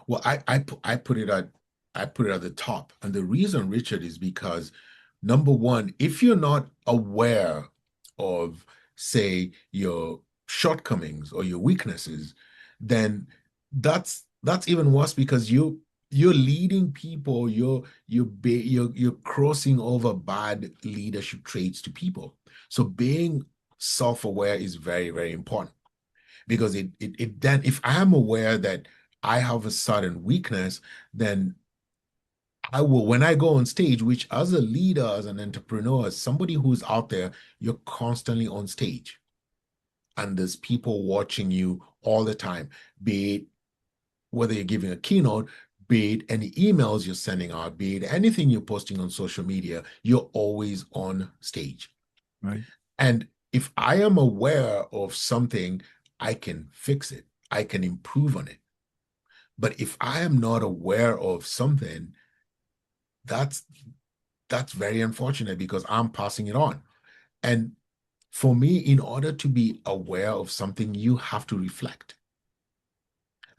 Well, I put it at the top. And the reason, Richard, is because number one, if you're not aware of, say, your shortcomings or your weaknesses, then that's even worse because you're leading people, you're crossing over bad leadership traits to people. So being self-aware is very, very important because it then if I'm aware that I have a certain weakness, then I will, when I go on stage, which as a leader, as an entrepreneur, as somebody who's out there, you're constantly on stage and there's people watching you all the time, be it whether you're giving a keynote, be it any emails you're sending out, be it anything you're posting on social media, you're always on stage. Right. And if I am aware of something, I can fix it, I can improve on it. But if I am not aware of something, that's that's very unfortunate because I'm passing it on. And for me, in order to be aware of something, you have to reflect.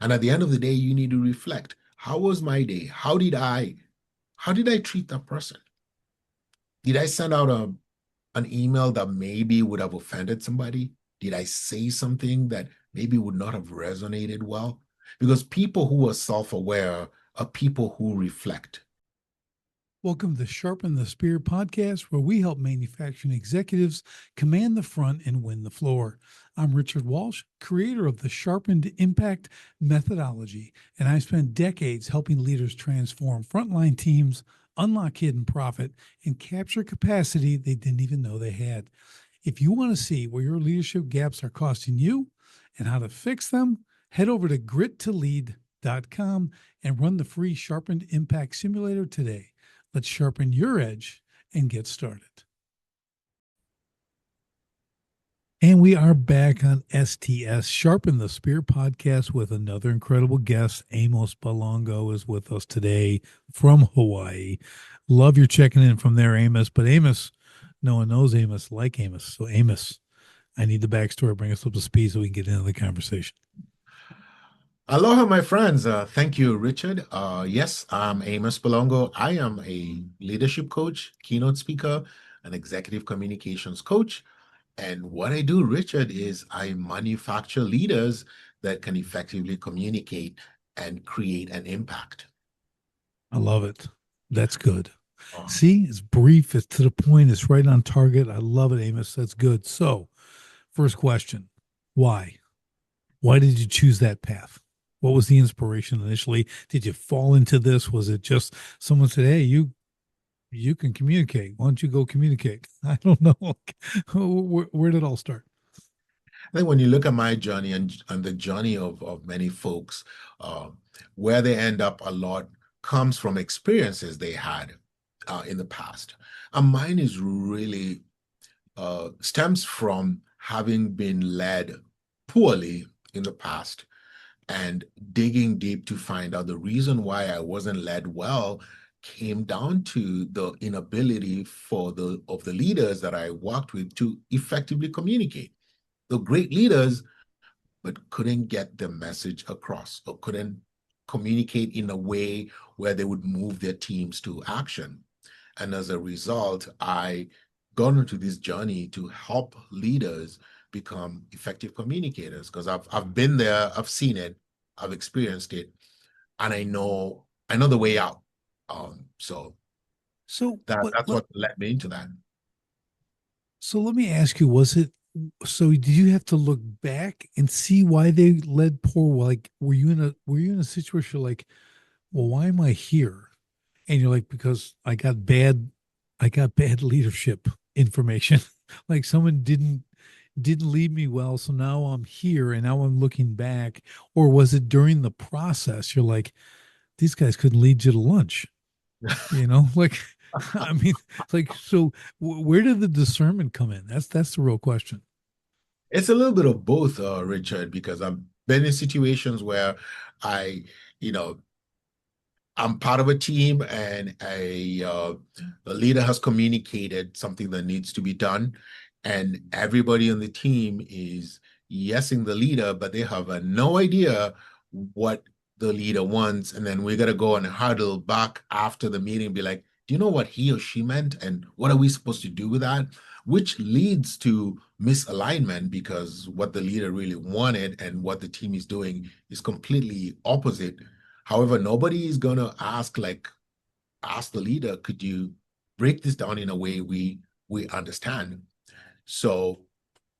And at the end of the day, you need to reflect. How was my day? How did I treat that person? Did I send out an email that maybe would have offended somebody? Did I say something that maybe would not have resonated well? Because people who are self-aware are people who reflect. Welcome to the Sharpen the Spear podcast, where we help manufacturing executives command the front and win the floor. I'm Richard Walsh, creator of the Sharpened Impact methodology, and I spent decades helping leaders transform frontline teams, unlock hidden profit, and capture capacity they didn't even know they had. If you want to see where your leadership gaps are costing you and how to fix them, head over to grittolead.com and run the free Sharpened Impact Simulator today. Let's sharpen your edge and get started. And we are back on STS Sharpen the Spear podcast with another incredible guest. Amos Balongo is with us today from Hawaii. Love your checking in from there, Amos. But Amos, no one knows Amos like Amos. So, Amos, I need the backstory. Bring us up to speed so we can get into the conversation. Aloha, my friends. Thank you, Richard. Yes, I'm Amos Balongo. I am a leadership coach, keynote speaker, and executive communications coach. And what I do, Richard, is I manufacture leaders that can effectively communicate and create an impact. I love it. That's good. Um, See, it's brief, it's to the point, it's right on target. I love it, Amos. That's good. So, first question, why? Why did you choose that path? What was the inspiration initially? Did you fall into this? Was it just someone said, "Hey, you can communicate. Why don't you go communicate?" I don't know. Where did it all start? I think when you look at my journey and the journey of many folks, uh, where they end up a lot comes from experiences they had in the past. And mine is really stems from having been led poorly in the past and digging deep to find out the reason why I wasn't led well came down to the inability for the of the leaders that I worked with to effectively communicate. The great leaders, but couldn't get the message across or couldn't communicate in a way where they would move their teams to action. And as a result, I got into this journey to help leaders become effective communicators because I've been there, I've seen it, I've experienced it, and I know the way out. So So, that's what led me into that. let me ask you: was it so? Did you have to look back and see why they led poor? Like, were you in a situation like, well, why am I here? And you're like, because I got bad leadership information. Like someone didn't lead me well, so now I'm here and now I'm looking back. Or was it during the process you're like, these guys couldn't lead you to lunch, like I mean, like, so where did the discernment come in? That's the real question. It's a little bit of both, Richard, because I've been in situations where I, you know, I'm part of a team and a leader has communicated something that needs to be done, and everybody on the team is yesing the leader, but they have no idea what the leader wants, and then we're gonna go and huddle back after the meeting and be like, do you know what he or she meant? And what are we supposed to do with that? Which leads to misalignment because what the leader really wanted and what the team is doing is completely opposite. However, nobody is gonna ask the leader, could you break this down in a way we understand? So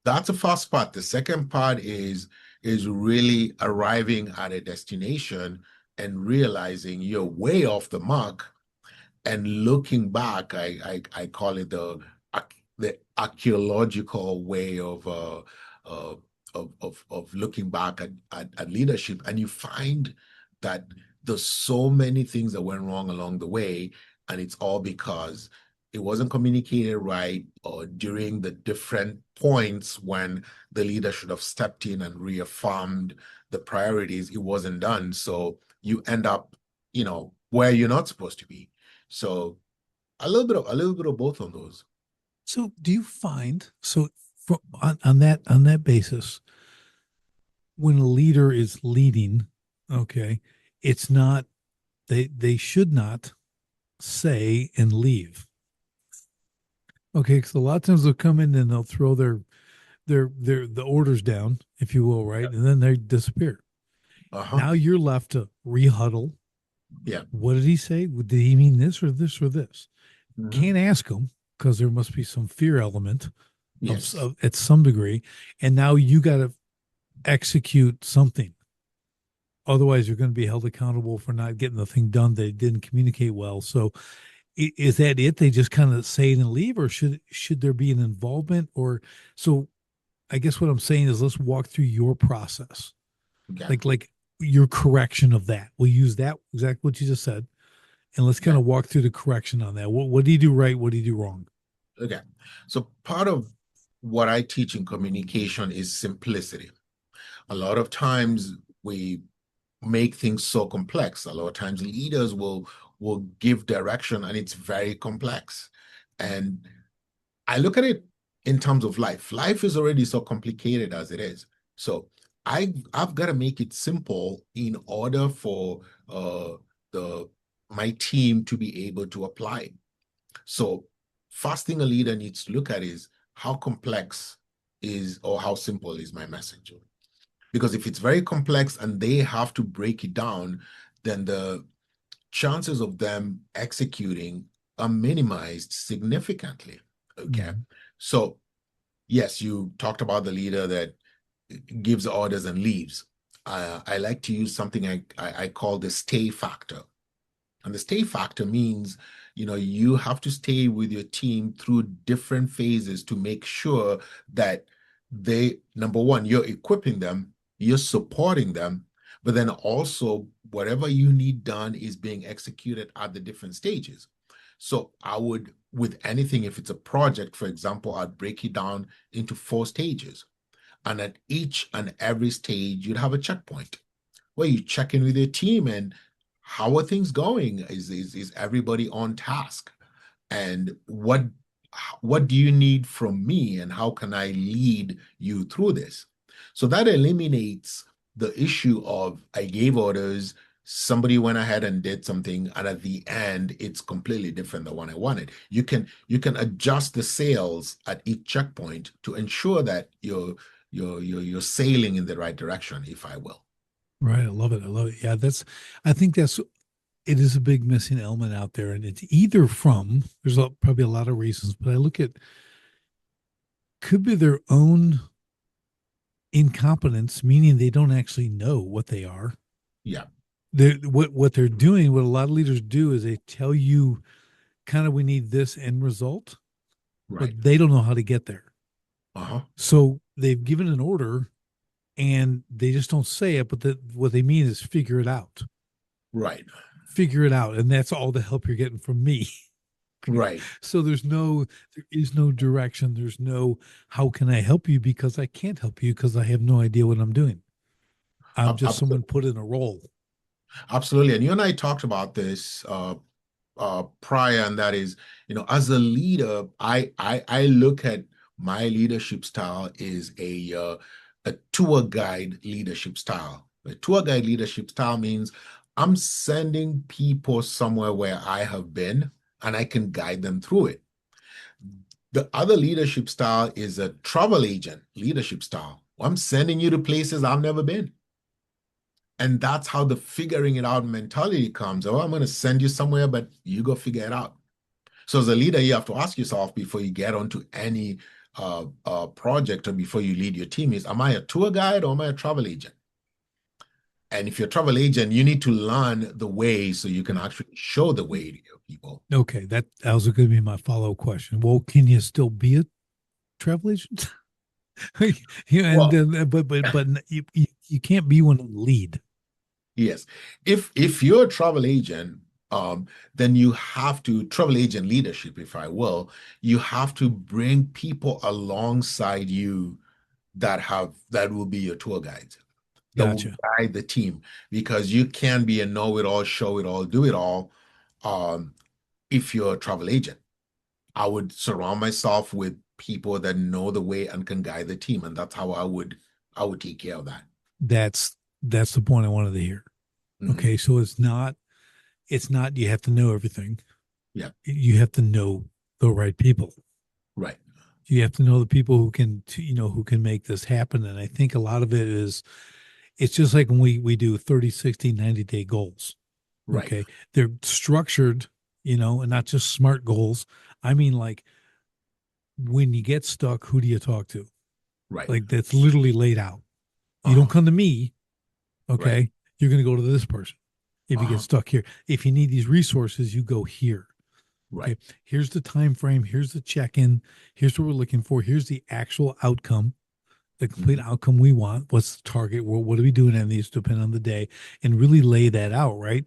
that's the first part. The second part is really arriving at a destination and realizing you're way off the mark and looking back. I call it the archaeological way uh, of looking back at leadership, and you find that there's so many things that went wrong along the way, and it's all because it wasn't communicated right, or during the different points when the leader should have stepped in and reaffirmed the priorities, it wasn't done. So you end up, where you're not supposed to be. So a little bit of both on those. So do you find on that basis, when a leader is leading, okay, it's not they should not say and leave. Okay, because a lot of times they'll come in and they'll throw their the orders down, if you will, right? Yeah. And then they disappear. Uh-huh. Now you're left to rehuddle. Yeah. What did he say? Did he mean this or this or this? Mhm. Can't ask him because there must be some fear element Yes. of at some degree. And now you got to execute something. Otherwise, you're going to be held accountable for not getting the thing done. They didn't communicate well. So, is that it? They just kind of say it and leave, or should there be an involvement? Or so, I guess what I'm saying is, let's walk through your process, Okay. like your correction of that. We'll use that exactly what you just said, and let's kind Okay. of walk through the correction on that. What do you do right? What do you do wrong? Okay. So part of what I teach in communication is simplicity. A lot of times we make things so complex. A lot of times leaders will give direction and it's very complex. And I look at it in terms of life. Life is already so complicated as it is. So I've got to make it simple in order for the my team to be able to apply it. So first thing a leader needs to look at is how complex is or how simple is my message. Because if it's very complex and they have to break it down, then the chances of them executing are minimized significantly. Okay. Mhm. So, yes, you talked about the leader that gives orders and leaves. I like to use something I call the stay factor. And the stay factor means, you have to stay with your team through different phases to make sure that number one, you're equipping them, you're supporting them, but then also whatever you need done is being executed at the different stages. So I would, with anything, if it's a project, for example, I'd break it down into 4 stages. And at each and every stage, you'd have a checkpoint where you check in with your team and how are things going? Is everybody on task? And what do you need from me and how can I lead you through this? So that eliminates the issue of I gave orders, somebody went ahead and did something, and at the end it's completely different than what I wanted. You can adjust the sails at each checkpoint to ensure that you're sailing in the right direction, if I will. Right. I love it. I love it. Yeah, I think it is a big missing element out there. And it's either from, probably a lot of reasons, but I look at, could be their own incompetence, meaning they don't actually know what they are. Yeah, What they're doing, what a lot of leaders do is they tell you kind of, we need this end result, right. but they don't know how to get there. Uh-huh. So they've given an order and they just don't say it, but what they mean is figure it out. Right. Figure it out. And that's all the help you're getting from me. Right. So there is no direction. There's no, how can I help you? Because I can't help you because I have no idea what I'm doing. I'm just someone put in a role. Absolutely. And you and I talked about this prior, and that is, as a leader, I look at my leadership style is a tour guide leadership style. A tour guide leadership style means I'm sending people somewhere where I have been and I can guide them through it. The other leadership style is a travel agent leadership style. I'm sending you to places I've never been. And that's how the figuring it out mentality comes. Oh, I'm going to send you somewhere, but you go figure it out. So as a leader, you have to ask yourself before you get onto any project or before you lead your team is, am I a tour guide or am I a travel agent? And if you're a travel agent, you need to learn the way so you can actually show the way to your people. Okay, that was going to be my follow-up question. Well, can you still be a travel agent? Yeah, and Well, but you can't be one and lead. yes. If you're a travel agent, then you have to travel agent leadership, if I will, you have to bring people alongside you that will be your tour guides, that will Gotcha. guide the team, because you can be a know-it-all, show-it-all, do-it-all, um, if you're a travel agent. I would surround myself with people that know the way and can guide the team, and that's how I would take care of that. That's the point I wanted to hear. Mhm. Okay, so it's not you have to know everything. Yeah, You have to know the right people. right, You have to know the people who can who can make this happen. And I think a lot of it is it's just like when we do 30, 60, 90-day goals. right, Okay. They're structured, and not just smart goals. I mean, like when you get stuck, who do you talk to? right. Like that's literally laid out. You don't Uh-huh, come to me. right, Okay. You're going to go to this person if you get uh-huh, stuck here. If you need these resources, you go here. right. Okay. Here's the time frame. Here's the check-in. Here's what we're looking for. Here's the actual outcome, the complete Mhm. outcome we want. What's the target? What are we doing on these depending on the day, and really lay that out, right?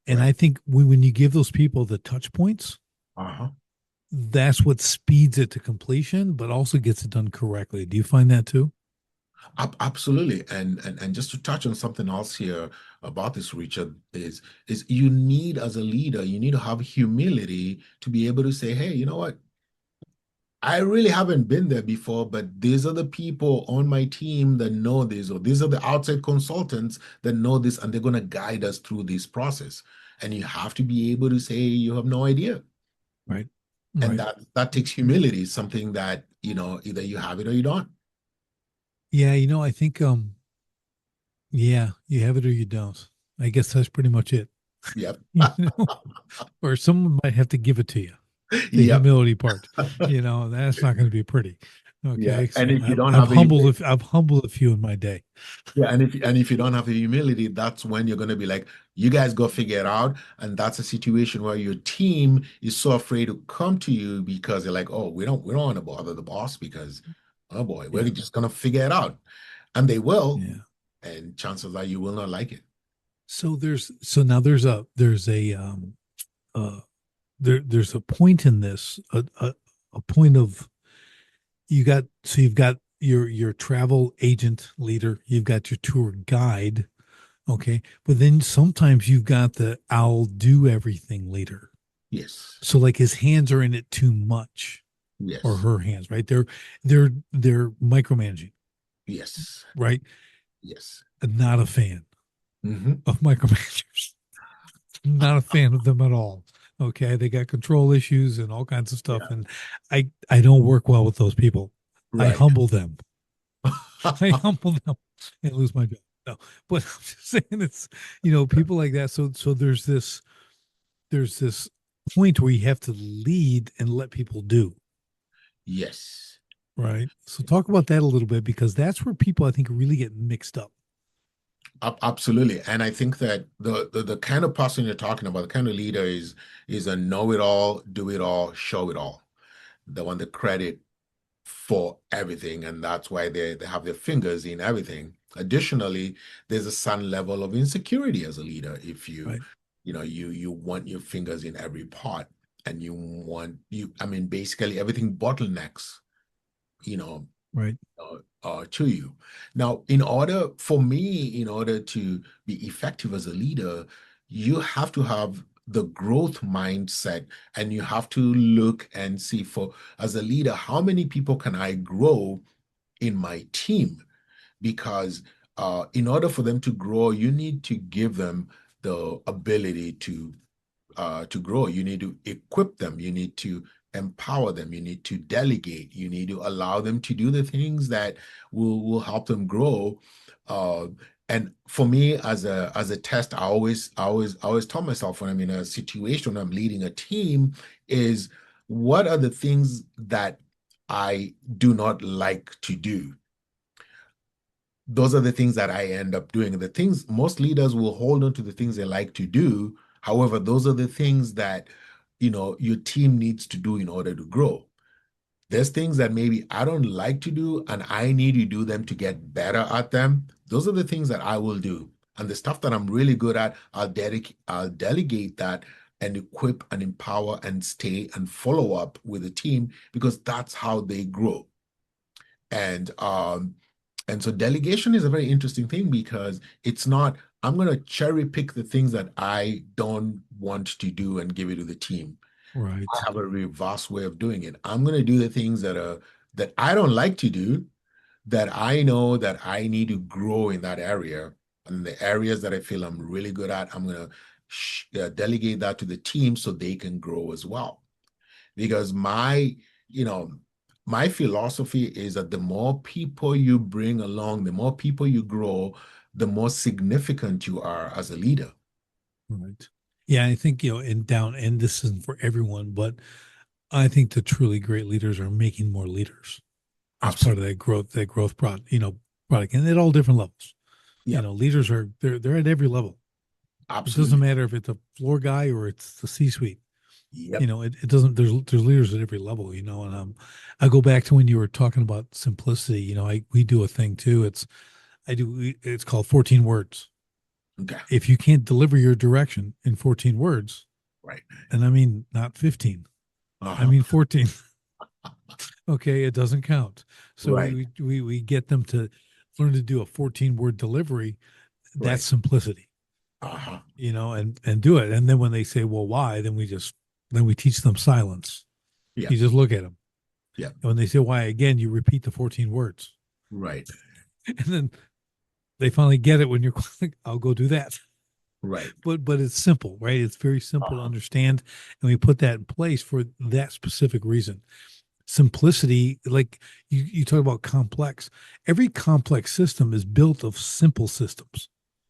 And Right. I think when you give those people the touch points, Uh-huh. that's what speeds it to completion, but also gets it done correctly. Do you find that too? Absolutely. And just to touch on something else here about this, Richard, is you need, as a leader, you need to have humility to be able to say, hey, you know what? I really haven't been there before, but these are the people on my team that know this, or these are the outside consultants that know this, and they're going to guide us through this process. And you have to be able to say you have no idea. Right. And Right. that takes humility, something that, either you have it or you don't. Yeah, I think yeah, you have it or you don't. I guess that's pretty much it. Yep. You know, or someone might have to give it to you. The Yep. humility part, that's not going to be pretty. Yeah. Okay, And so if you don't I've have a humbled humility, if I've humbled a few in my day. yeah, and if you don't have the humility, that's when you're gonna be like, you guys go figure it out. And that's a situation where your team is so afraid to come to you because they're like, oh, we don't want to bother the boss because, oh boy, we're Yeah, just gonna figure it out. And they will, yeah. and chances are you will not like it. So now there's a point in this, a point of you've got your travel agent leader, you've got your tour guide, okay, but then sometimes you've got the I'll do everything leader. Yes. So like his hands are in it too much, or Yes. her hands, right? They're micromanaging, Yes. right? Yes. Not a fan Hmm. of micromanagers. Not a fan of them at all. Okay, they got control issues and all kinds of stuff, Yeah. and I don't work well with those people. I Right. humble them. I humble them and lose my job. No, but I'm just saying it's people like that. So there's this point where you have to lead and let people do. Yes. Right. So talk about that a little bit because that's where people I think really get mixed up. Absolutely. And I think that the kind of person you're talking about, the kind of leader is a know-it-all, do-it-all, show-it-all. They want the credit for everything, and that's why they have their fingers in everything. Additionally, there's a certain level of insecurity as a leader if Right. you want your fingers in every part, and I mean, basically everything bottlenecks, you know, Right. to you. Now, in order to be effective as a leader, you have to have the growth mindset, and you have to look and see, for as a leader, how many people can I grow in my team? Because in order for them to grow, you need to give them the ability to grow. You need to equip them. You need to empower them. You need to delegate. You need to allow them to do the things that will help them grow. Uh, and for me, as a test, I always tell myself when I'm in a situation, I'm leading a team, is what are the things that I do not like to do? Those are the things that I end up doing. The things most leaders will hold on to the things they like to do. However, those are the things that your team needs to do in order to grow. There's things that maybe I don't like to do and I need to do them to get better at them. Those are the things that I will do. And the stuff that I'm really good at, I'll delegate that and equip and empower and stay and follow up with the team because that's how they grow. And so delegation is a very interesting thing because it's not, I'm going to cherry pick the things that I don't want to do and give it to the team. Right. I have a reverse way of doing it. I'm going to do the things that I don't like to do, that I know that I need to grow in that area. And the areas that I feel I'm really good at, I'm going to delegate that to the team so they can grow as well. Because you know, my philosophy is that the more people you bring along, the more people you grow, the more significant you are as a leader. Right. Yeah, I think, and this isn't for everyone, but I think the truly great leaders are making more leaders as part of Absolutely. that growth product, and at all different levels. Yeah, Leaders are they're at every level. It doesn't absolutely. matter if it's a floor guy or it's the C-suite. Yep. It doesn't. There's leaders at every level. And I go back to when you were talking about simplicity. We do a thing too. It's called 14 words. Okay. If you can't deliver your direction in 14 words, Right. and I mean not 15, I Uh-huh. mean 14. Okay, it doesn't count. So Right. we get them to learn to do a 14-word delivery. That's Right. simplicity, Uh-huh. and do it. And then when they say, "Well, why?" then we teach them silence. Yeah. You just look at them. Yeah. And when they say why again, you repeat the 14 words. Right. And then they finally get it when you're like, I'll go do that. Right. But it's simple, right? It's very simple to Uh-huh. understand. And we put that in place for that specific reason. Simplicity, like you talk about complex. Every complex system is built of simple systems.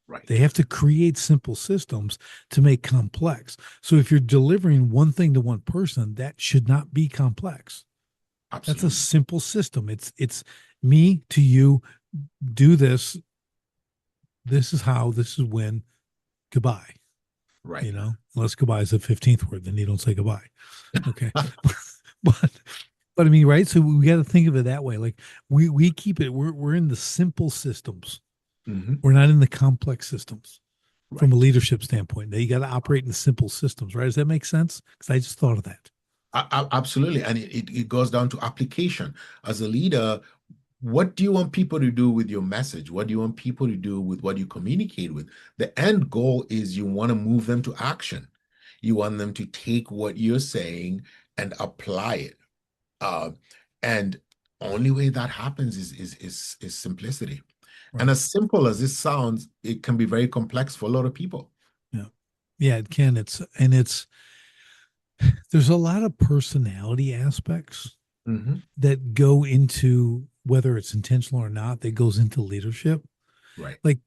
They Right. have to create simple systems to make complex. So if you're delivering one thing to one person, that should not be complex. That's a Absolutely. simple system. It's me to you, do this. This is how, this is when, goodbye. Right. Unless goodbye is the 15th word, then you don't say goodbye. Okay. but but I mean, right? So we got to think of it that way. Like we keep it, we're in the simple systems. Hmm. We're not in the complex systems from a Right. leadership standpoint. Now you got to operate in the simple systems, right? Does that make sense? Because I just thought of that. Absolutely. And it goes down to application. As a leader, what do you want people to do with your message? What do you want people to do with what you communicate with? The end goal is you want to move them to action. You want them to take what you're saying and apply it. Uh, and only way that happens is simplicity. And Right. as simple as this sounds, it can be very complex for a lot of people. Yeah. Yeah, it can. There's a lot of personality aspects Hmm. that go into, whether it's intentional or not, that goes into leadership. Right. Like,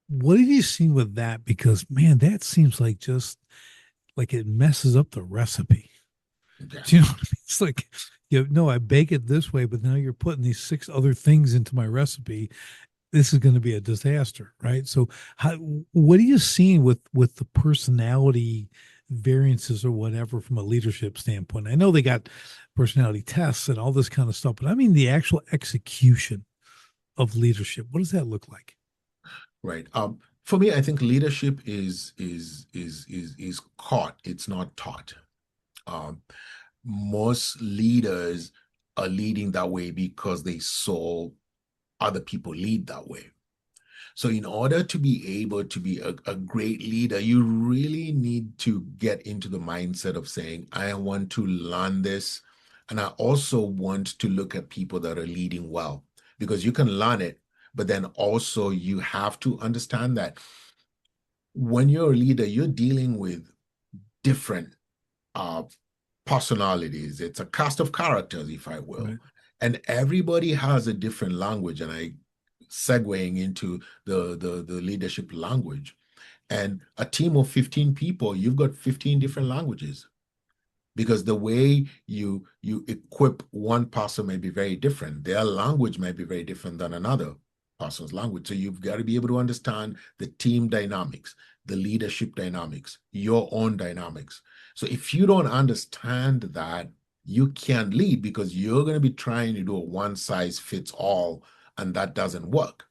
what have you seen with that? Because man, that seems like just like it messes up the recipe. Okay. Do you know what I mean? It's like, no, I bake it this way, but now you're putting these six other things into my recipe. This is going to be a disaster, right? So, what are you seeing with the personality variances or whatever from a leadership standpoint? I know they got personality tests and all this kind of stuff, but I mean the actual execution of leadership. What does that look like? Right. For me, I think leadership is caught. It's not taught. Um, Most leaders are leading that way because they saw other people lead that way. So in order to be able to be a great leader, you really need to get into the mindset of saying, I want to learn this. And I also want to look at people that are leading well because you can learn it, But then also you have to understand that when you're a leader, you're dealing with different uh, personalities. It's a cast of characters, if I will. Right. And everybody has a different language. And I segueing into the leadership language. And a team of 15 people, you've got 15 different languages because the way you equip one person may be very different. Their language might be very different than another person's language. So you've got to be able to understand the team dynamics, the leadership dynamics, your own dynamics. So if you don't understand that, you can't lead because you're going to be trying to do a one size fits all, and that doesn't work.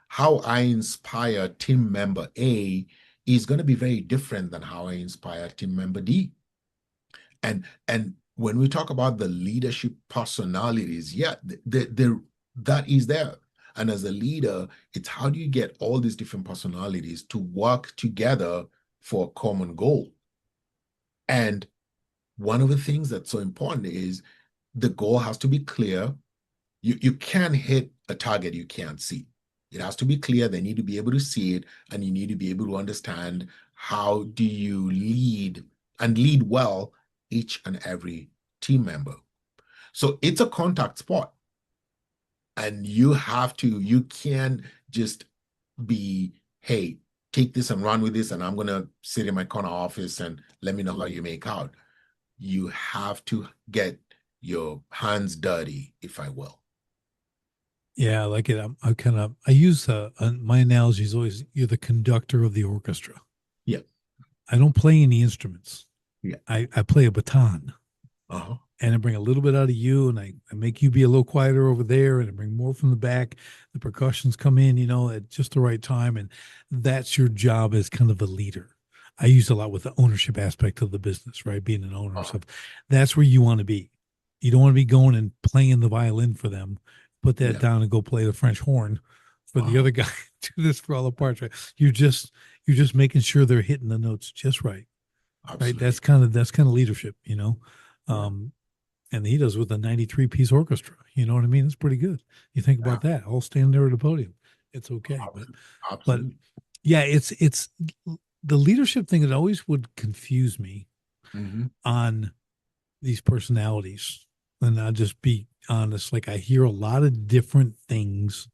How I inspire team member A is going to be very different than how I inspire team member D. And when we talk about the leadership personalities, yeah, that is there. And as a leader, it's how do you get all these different personalities to work together for a common goal? And one of the things that's so important is the goal has to be clear. You can't hit a target you can't see. It has to be clear. They need to be able to see it, and you need to be able to understand how do you lead and lead well each and every team member. So it's a contact sport, and you can't just be, hey, take this and run with this, and I'm gonna sit in my corner office and let me know how you make out. You have to get your hands dirty, if I will. Yeah, I like it. I kind of I use my analogy is always you're the conductor of the orchestra. Yeah. I don't play any instruments. Yeah. I play a baton. Uh-huh. And I bring a little bit out of you, and I make you be a little quieter over there, and I bring more from the back. The percussions come in, at just the right time, and that's your job as kind of a leader. I use a lot with the ownership aspect of the business, right? Being an owner, Uh-huh. so that's where you want to be. You don't want to be going and playing the violin for them. Put that Yeah. down and go play the French horn for the Uh-huh. other guy. Do this for all the parts, right? You're just making sure they're hitting the notes just right, right? Absolutely. That's kind of leadership, Yeah. um, and he does with a 93-piece orchestra. You know what I mean? It's pretty good. You think Yeah. about that, all standing there at the podium. It's okay, but Absolutely. yeah, it's the leadership thing that always would confuse me Mm-hmm. on these personalities. And I'll just be honest, like I hear a lot of different things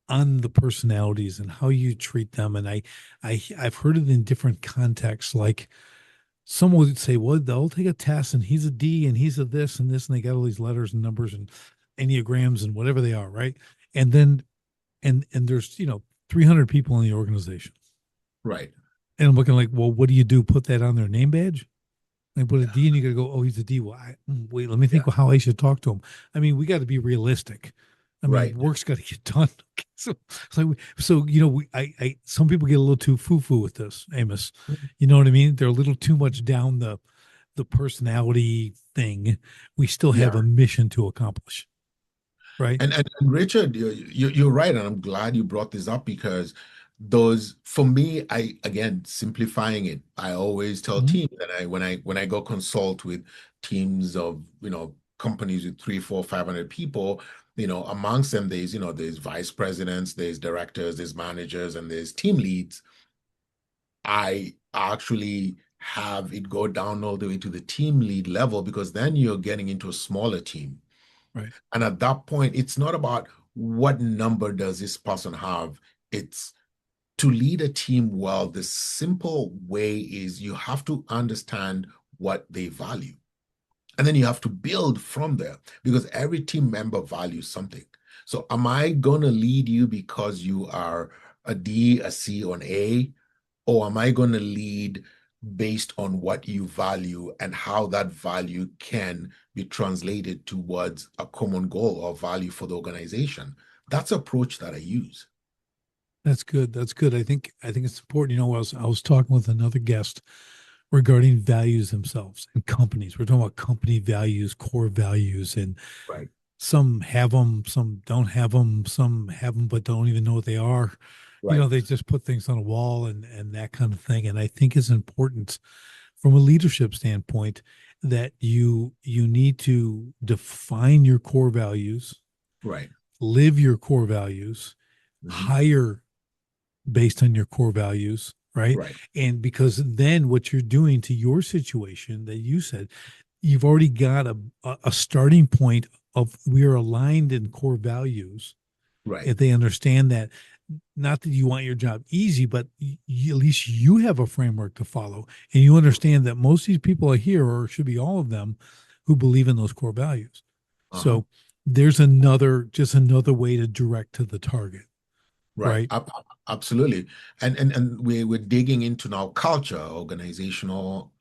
on the personalities and how you treat them, and I've heard it in different contexts, like someone would say, well, they'll take a test and he's a D and he's a this and this, and they got all these letters and numbers and enneagrams and whatever they are, right? And then and there's 300 people in the organization, Right. and I'm looking like, well, what do you do? Put that on their name badge? Like put a Yeah. D, and you got to go, oh, he's a D. Well, wait, let me Yeah. think how I should talk to him. I mean, we got to be realistic. I mean, Right. work's got to get done. So some people get a little too foo-foo with this, Amos. You know what I mean? They're a little too much down the personality thing. We still have Yeah. a mission to accomplish, right? And Richard, you're right, and I'm glad you brought this up because those, for me, I again simplifying it, I always tell Mhm. teams that when I go consult with teams of companies with 3, 4, 500 people, amongst them there's vice presidents, there's directors, there's managers, and there's team leads. I actually have it go down all the way to the team lead level because then you're getting into a smaller team. Right. And at that point, it's not about what number does this person have. It's to lead a team well. The simple way is you have to understand what they value. And then you have to build from there because every team member values something. So am I going to lead you because you are a D, a C, or an A? Or am I going to lead based on what you value and how that value can be translated towards a common goal or value for the organization? That's the approach that I use. That's good. That's good. I think it's important. I was talking with another guest regarding values themselves and companies. We're talking about company values, core values, and Right, some have them, some don't have them, some have them but don't even know what they are. right, They just put things on a wall and that kind of thing. And I think it's important from a leadership standpoint that you need to define your core values, right. live your core values, Mhm. hire based on your core values, right? Right. And because then what you're doing to your situation that you said, you've already got a starting point of we are aligned in core values. Right. If they understand that, not that you want your job easy, but at least you have a framework to follow, and you understand that most of these people are here, or should be all of them, who believe in those core values. Uh-huh. So there's just another way to direct to the target, Right. right? Absolutely. And we're digging into now culture, organizational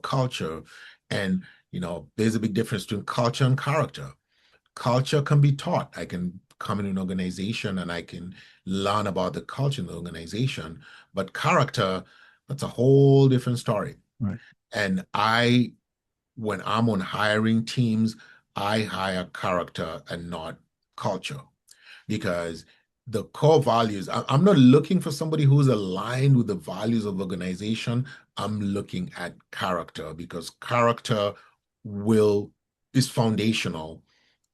culture. And there's a big difference between culture and character. Culture can be taught. I can come in an organization and I can learn about the culture in the organization, but character, that's a whole different story. Right. And when I'm on hiring teams, I hire character and not culture, because the core values, I'm not looking for somebody who's aligned with the values of the organization. I'm looking at character, because character will is foundational.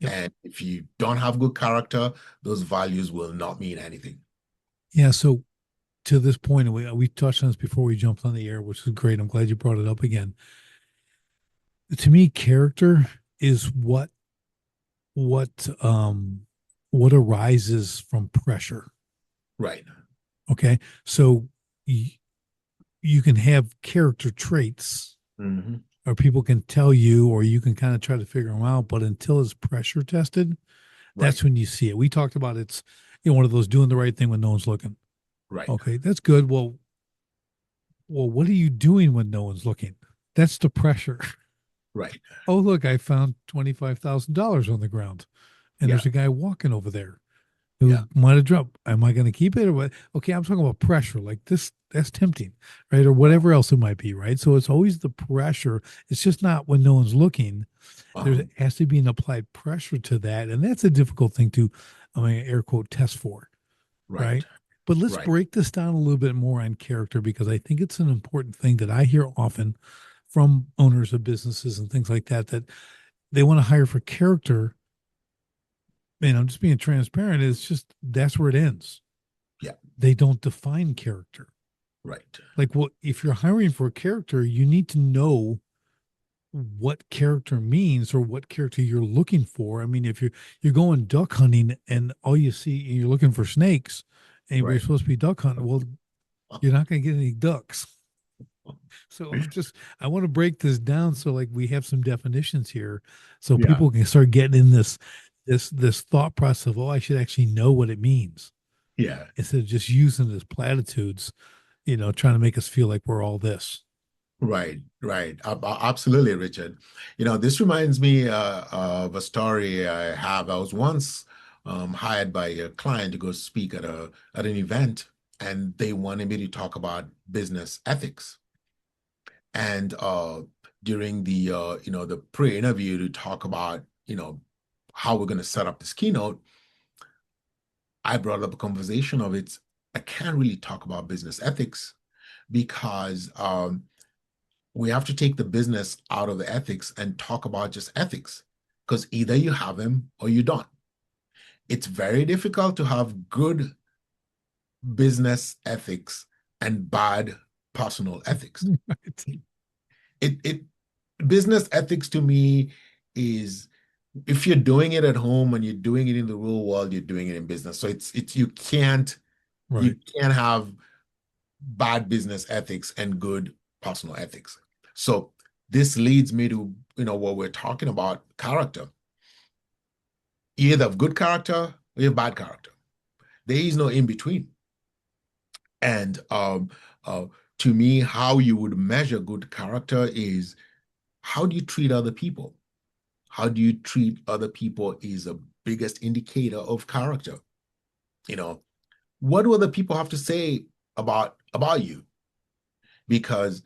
Yep. And if you don't have good character, those values will not mean anything. Yeah. So to this point, we touched on this before we jumped on the air, which is great. I'm glad you brought it up again. To me, character is what um what arises from pressure. Right. Okay. So you can have character traits, Hmm. or people can tell you, or you can kind of try to figure them out, but until it's pressure tested, Right. that's when you see it. We talked about it's one of those doing the right thing when no one's looking. Right. Okay, that's good. Well, what are you doing when no one's looking? That's the pressure. Right. Oh, look, I found $25,000 on the ground, and Yeah. there's a guy walking over there Yeah. who might have dropped. Am I going to keep it or what? Okay, I'm talking about pressure, like this. That's tempting, right? Or Right. whatever else it might be, right? So it's always the pressure. It's just not when no one's looking. There Uh-huh. has to be an applied pressure to that, and that's a difficult thing to, I mean, air quote, test for, Right. right? But let's Right. break this down a little bit more on character, because I think it's an important thing that I hear often from owners of businesses and things like that, that they want to hire for character. And I'm just being transparent. It's just that's where it ends. Yeah. They don't define character. Right. Like, well, if you're hiring for a character, you need to know what character means or what character you're looking for. I mean, if you're going duck hunting and all you see, you're looking for snakes, and you're Right. supposed to be duck hunting, well, you're not going to get any ducks. So I want to break this down so like we have some definitions here, so Yeah. people can start getting in this thought process of, oh, I should actually know what it means, Yeah. instead of just using it as platitudes, trying to make us feel like we're all this. Right, right. Absolutely, Richard. This reminds me of a story I have. I was once hired by a client to go speak at an event, and they wanted me to talk about business ethics. And during the pre-interview, to talk about how we're going to set up this keynote, I brought up a conversation of it. I can't really talk about business ethics because we have to take the business out of the ethics and talk about just ethics, because either you have them or you don't. It's very difficult to have good business ethics and bad personal ethics. Right. It business ethics to me is, if you're doing it at home and you're doing it in the real world, you're doing it in business. So it's you Right. can't have bad business ethics and good personal ethics. So this leads me to, what we're talking about, character. You either have good character or you have bad character. There is no in between. And uh, to me, how you would measure good character is, how do you treat other people? How do you treat other people is a biggest indicator of character. You know, what do other people have to say about you? Because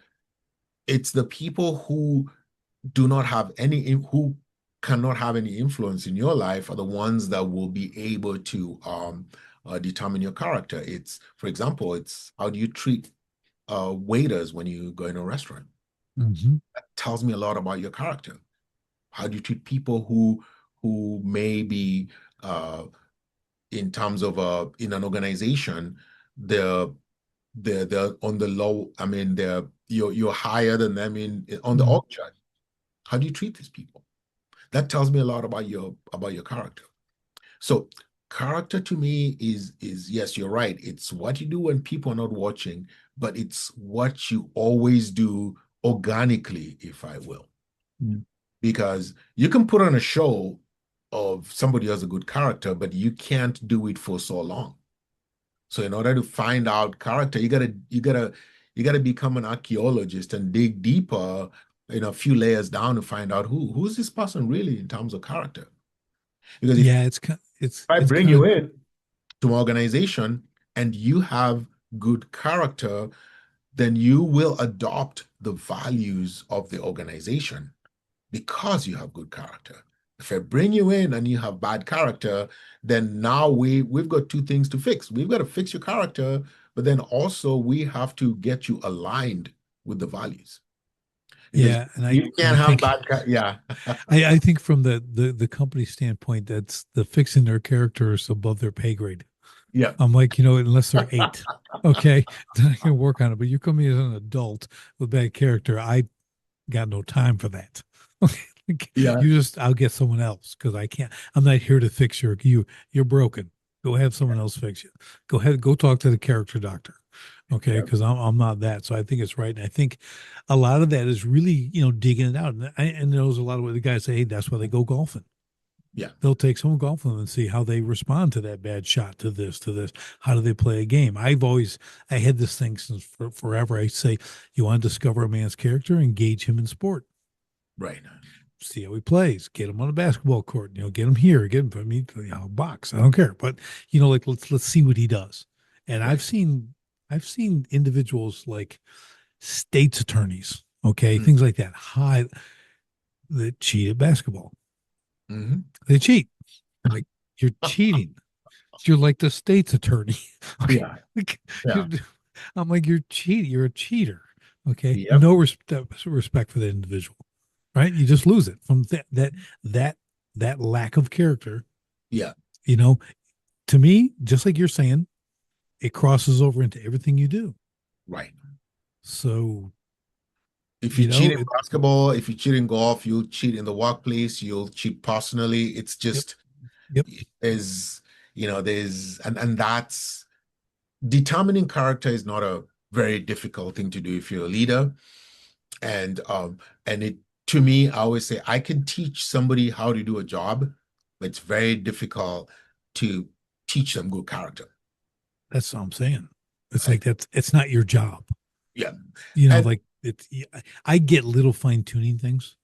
it's the people who do not have any who cannot have any influence in your life are the ones that will be able to determine your character. It's, for example, it's how do you treat waiters when you go in a restaurant? Mm-hmm. That tells me a lot about your character. How do you treat people who may be uh, in terms of in an organization, the they're on the low. I mean, you're higher than them on the Mhm. org chart. How do you treat these people? That tells me a lot about your character. So character to me is yes, you're right. It's what you do when people are not watching, but it's what you always do organically, if I will. Yeah. Because you can put on a show of somebody who has a good character, but you can't do it for so long. So in order to find out character, you gotta become an archaeologist and dig deeper, a few layers down to find out who's this person really in terms of character. Because if Yeah, I it's bring kind you of in to my organization and you have good character, then you will adopt the values of the organization because you have good character. If I bring you in and you have bad character, then now we've got two things to fix. We've got to fix your character, but then also we have to get you aligned with the values because yeah, and you I can't have think yeah. I think from the company standpoint, that's the fixing their characters above their pay grade. Yeah. I'm like, unless they're eight, okay, then I can work on it. But you come in as an adult with bad character, I got no time for that. Okay. Like, Yeah. I'll get someone else because I can't. I'm not here to fix you're broken. Go have someone else fix you. Go ahead, go talk to the character doctor. Okay, Yeah. because I'm not that. So I think it's right, and I think a lot of that is really digging it out. And there's a lot of what the guys say. Hey, that's why they go golfing. Yeah. They'll take someone golfing and see how they respond to that bad shot, to this, to this. How do they play a game? I had this thing since forever. I say, you want to discover a man's character, engage him in sport. Right. See how he plays. Get him on a basketball court. Get him here. Get him. I mean, box. I don't care. But like let's see what he does. And Right. I've seen individuals like state's attorneys, okay, Mm-hmm. things like that, high that cheat at basketball. Mm-hmm. They cheat. Like, you're cheating. You're like the state's attorney. Okay. Yeah. Like, Yeah. I'm like, you're cheating. You're a cheater. Okay. Yep. No respect for that individual. Right. You just lose it from that that lack of character. Yeah. You know, to me, just like you're saying, it crosses over into everything you do. Right. So, If you cheat in it, basketball, if you cheat in golf, you'll cheat in the workplace, you'll cheat personally. It's yep, just yep, there's there's and that's determining character is not a very difficult thing to do if you're a leader. And it to me, I always say I can teach somebody how to do a job, but it's very difficult to teach them good character. that's what I'm saying. It's Right? like it's not your job. Yeah. And Like I get little fine tuning things,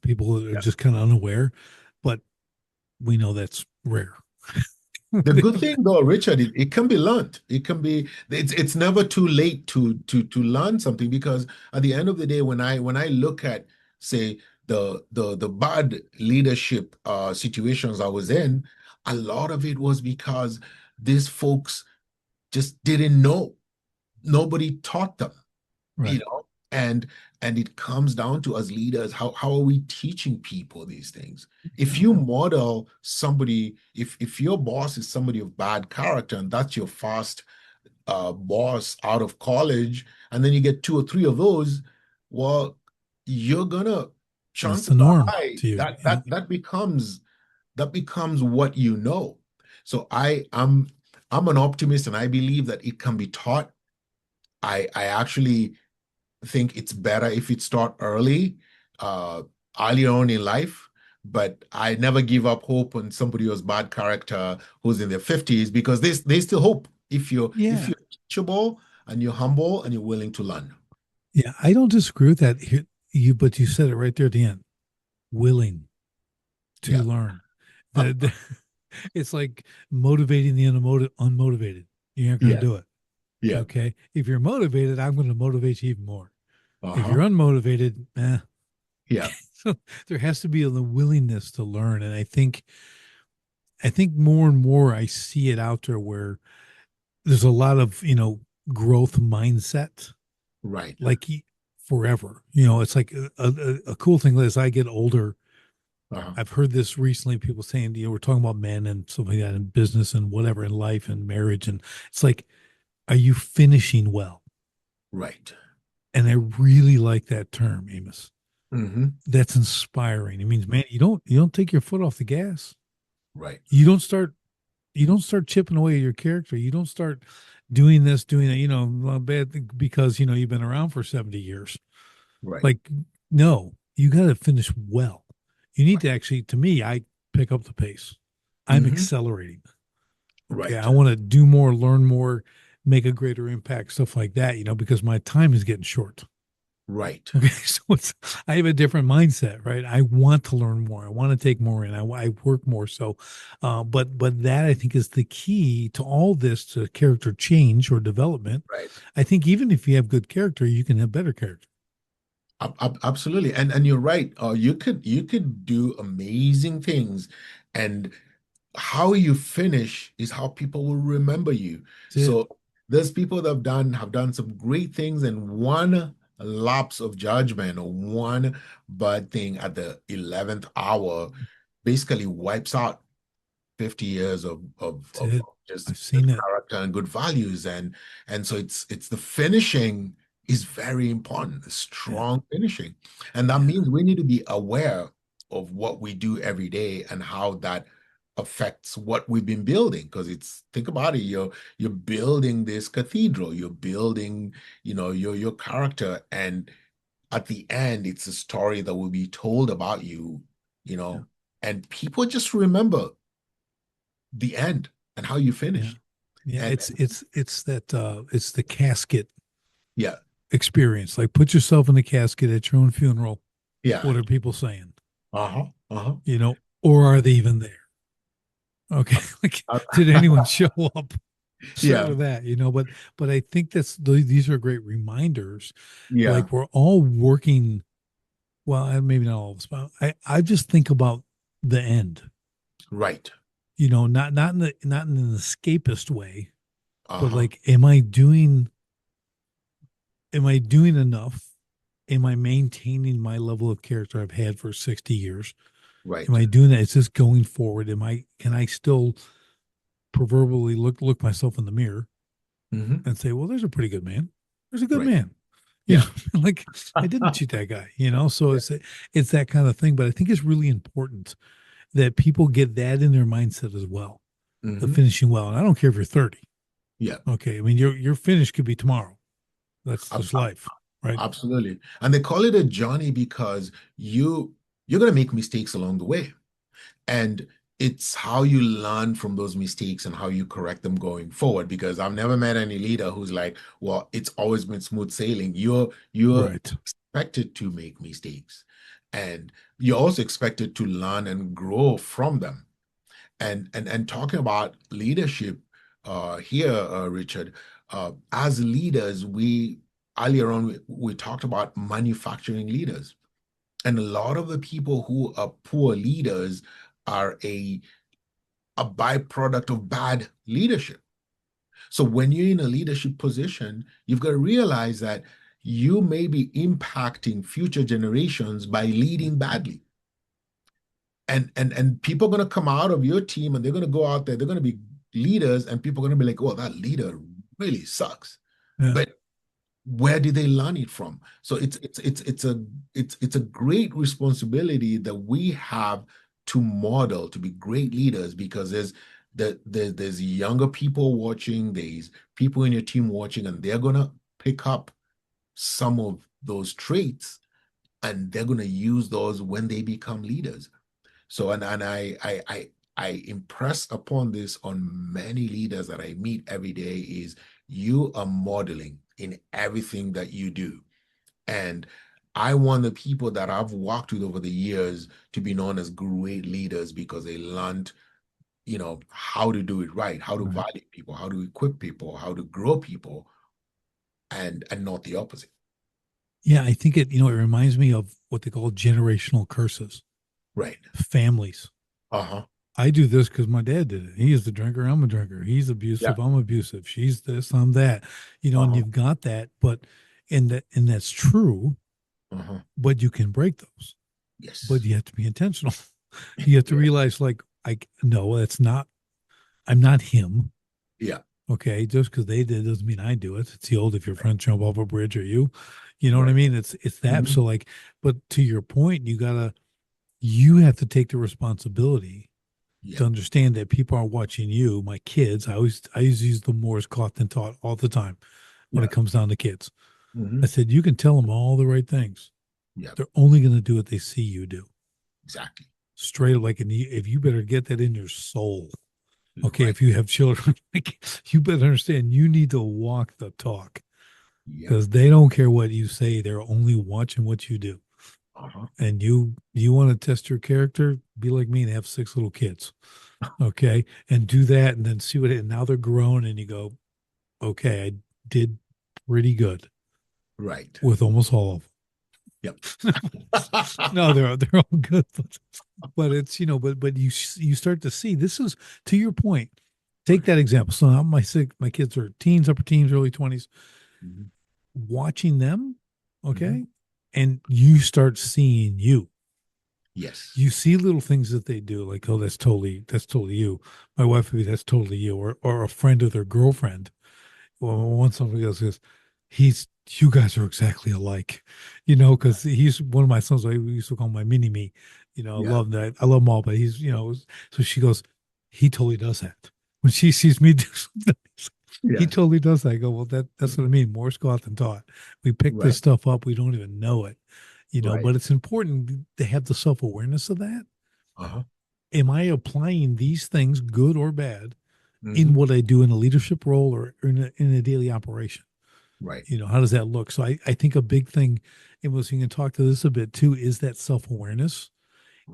people are yeah. just kind of unaware, but we know that's rare. The good thing though, Richard, it can be learned. It's never too late to learn something because at the end of the day, when I look at, say, the bad leadership situations I was in, a lot of it was because these folks just didn't know. Nobody taught them, you Right. know, and and it comes down to us leaders, how are we teaching people these things? If Yeah. you model somebody, if your boss is somebody of bad character and that's your first boss out of college, and then you get two or three of those, well, you're gonna, That's the chances are norm high to you. that that becomes what you know. So I'm an optimist and I believe that it can be taught. I actually think it's better if it start uh, early on in life. But I never give up hope on somebody who's bad character who's in their 50s because they still hope if Yeah. you're teachable and you're humble and you're willing to learn. Yeah. I don't disagree with that. But you said it right there at the end. Willing to Yeah. learn. It's like motivating the unmotivated. You aren't going to Yeah. do it. Yeah. Okay. If you're motivated, I'm going to motivate you even more. If Uh-huh. you're unmotivated, Yeah. So there has to be the willingness to learn. And I think more and more I see it out there where there's a lot of, growth mindset, Right. like forever. It's like a cool thing as I get older, Uh-huh. I've heard this recently, people saying, we're talking about men and stuff like that in business and whatever, in life and marriage. And it's like, are you finishing well? Right. And I really like that term, Amos. Hmm. That's inspiring. It means, man, you don't take your foot off the gas. Right. You don't start you don't start chipping away at your character. You don't start doing this, doing that, bad because you've been around for 70 years. Right. Like, no, you got to finish well. You need Right. to actually, to me, I pick up the pace. I'm Hmm. accelerating. Okay. I Right. want to do more, learn more, make a greater impact, stuff like that, because my time is getting short. Right. Okay. So I have a different mindset, right? I want to learn more. I want to take more in. I work more. So, but that I think is the key to all this, to character change or development. Right. I think even if you have good character, you can have better character. Absolutely. And you're right. You could do amazing things, and how you finish is how people will remember you. That's it. So there's people that have done some great things, and one lapse of judgment or one bad thing at the 11th hour basically wipes out 50 years That's it. of just I've good seen it. character and good values. And so it's the finishing is very important, the Yeah. strong finishing. And that Yeah. means we need to be aware of what we do every day and how that affects what we've been building. Because it's, think about it, you're building this cathedral, you're building, your character, and at the end, it's a story that will be told about you, you Yeah. know, and people just remember the end and how you Yeah. finished. Yeah. And It's that it's the casket yeah, experience. Like, put yourself in the casket at your own funeral. yeah, What are people saying? uh-huh, uh-huh. Or are they even there? Okay. Like, Uh, did anyone show up? Start yeah, with that, but I think these are great reminders. yeah, Like, we're all working. Well, maybe not all of us, but I just think about the end. right. Not in an escapist way, but Uh-huh, like, am I doing enough? Am I maintaining my level of character I've had for 60 years? Am right. I doing that? Is this going forward? Can I still proverbially look myself in the mirror Hmm. and say, well, there's a pretty good man. There's a good Right. man. You Yeah. know, like, I didn't cheat that guy. So it's that kind of thing. But I think it's really important that people get that in their mindset as well. The Hmm. finishing well. And I don't care if you're 30. Yeah. Okay. I mean, your finish could be tomorrow. That's Ab- just life, right? Absolutely. And they call it a journey because you're going to make mistakes along the way. And it's how you learn from those mistakes and how you correct them going forward. Because I've never met any leader who's like, well, it's always been smooth sailing. You're Right. expected to make mistakes. And you're also expected to learn and grow from them. And talking about leadership here, Richard, as leaders, we earlier on we talked about manufacturing leaders. And a lot of the people who are poor leaders are a byproduct of bad leadership. So when you're in a leadership position, you've got to realize that you may be impacting future generations by leading badly. And people are going to come out of your team and they're going to go out there, they're going to be leaders, and people are going to be like, oh, that leader really sucks. Yeah. But where did they learn it from? So it's a great responsibility that we have to model to be great leaders, because there's younger people watching, there's people in your team watching, and they're gonna pick up some of those traits, and they're gonna use those when they become leaders. So and I impress upon this on many leaders that I meet every day is you are modeling in everything that you do. And I want the people that I've worked with over the years to be known as great leaders because they learned, how to do it right, how to Right. value people, how to equip people, how to grow people, and not the opposite. Yeah. I think it reminds me of what they call generational curses, Right. families. Uh-huh. I do this because my dad did it. He is the drinker. I'm a drinker. He's Yeah. abusive. I'm abusive. She's this. I'm that. And Uh-huh. you've got that, and that's true. Uh-huh. But you can break those. But Yes. you have to be intentional. You have to Yeah. realize, like, no, it's not, I'm not him. Yeah. Okay. Just because they did doesn't mean I do it. It's the old, if your friends jump off a bridge or you know what I Right. mean? It's that. Hmm. So like, but to your point, you have to take the responsibility Yeah. to understand that people are watching you. My kids, I always use the Moore's caught than taught all the time when Yeah. it comes down to kids. I Hmm. said, you can tell them all the right things. Yeah. They're only going to do what they see you do. Exactly. Straight up, like, and if you better get that in your soul. Okay, Right. if you have children, like, you better understand you need to walk the talk Yep. because they don't care what you say. They're only watching what you do. Uh-huh. And you want to test your character, be like me and have 6 little kids. Okay. And do that and then see what and now they're grown and you go, okay, I did pretty good Right. with almost all of Yep. them. No, they're all good, but it's but you start to see this is to your point. Take Right. that example. So now my kids are teens, upper teens, early 20s. Hmm. Watching them, Hmm. okay, and you start seeing you. Yes. You see little things that they do, like, oh, that's totally you. My wife would be, that's totally you, or a friend of their girlfriend. Well, once somebody else says, you guys are exactly alike, because he's one of my sons. I used to call him my mini me. I Yeah. love that. I love him all, but he's, so she goes, he totally does that. When she sees me do something, he Yes. totally does that. I go, well, that's what I mean. More Scott than taught. We pick this Right. stuff up. We don't even know it, Right. but it's important to have the self awareness of that. Uh-huh. Am I applying these things, good or bad, in Hmm. what I do in a leadership role or in a daily operation? Right. How does that look? So I think a big thing, and was you can talk to this a bit too, is that self-awareness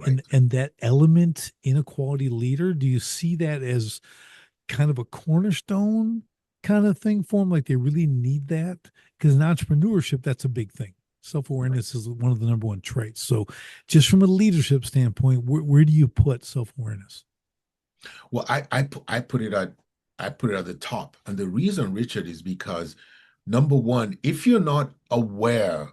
and Right. that element in a quality leader. Do you see that as kind of a cornerstone kind of thing for them? Like they really need that? Because in entrepreneurship, that's a big thing. Right. Self-awareness is one of the number one traits. So just from a leadership standpoint, where do you put self-awareness? Well, I put it at the top. And the reason, Richard, is because number one, if you're not aware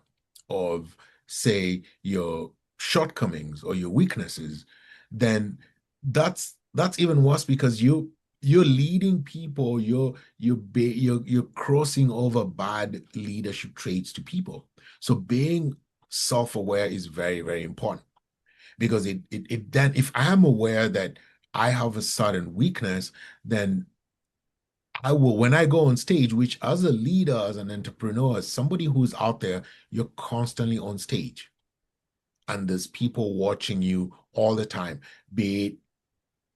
of, say, your shortcomings or your weaknesses, then that's even worse because you're leading people, you're crossing over bad leadership traits to people. So being self-aware is very, very important because it then if I'm aware that I have a certain weakness, then I will, when I go on stage, which as a leader, as an entrepreneur, as somebody who's out there, you're constantly on stage and there's people watching you all the time, be it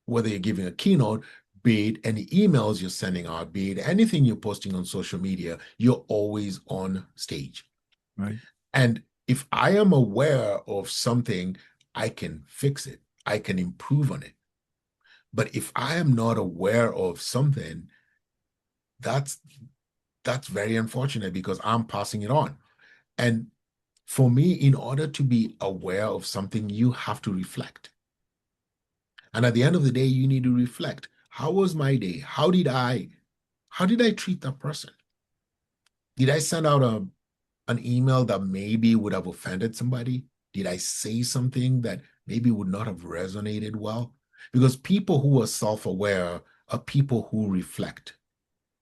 whether you're giving a keynote, be it any emails you're sending out, be it anything you're posting on social media, you're always on stage. Right. And if I am aware of something, I can fix it, I can improve on it. But if I am not aware of something, that's that's very unfortunate because I'm passing it on. And for me, in order to be aware of something, you have to reflect. And at the end of the day, you need to reflect. How was my day? How did I treat that person? Did I send out an email that maybe would have offended somebody? Did I say something that maybe would not have resonated well? Because people who are self-aware are people who reflect.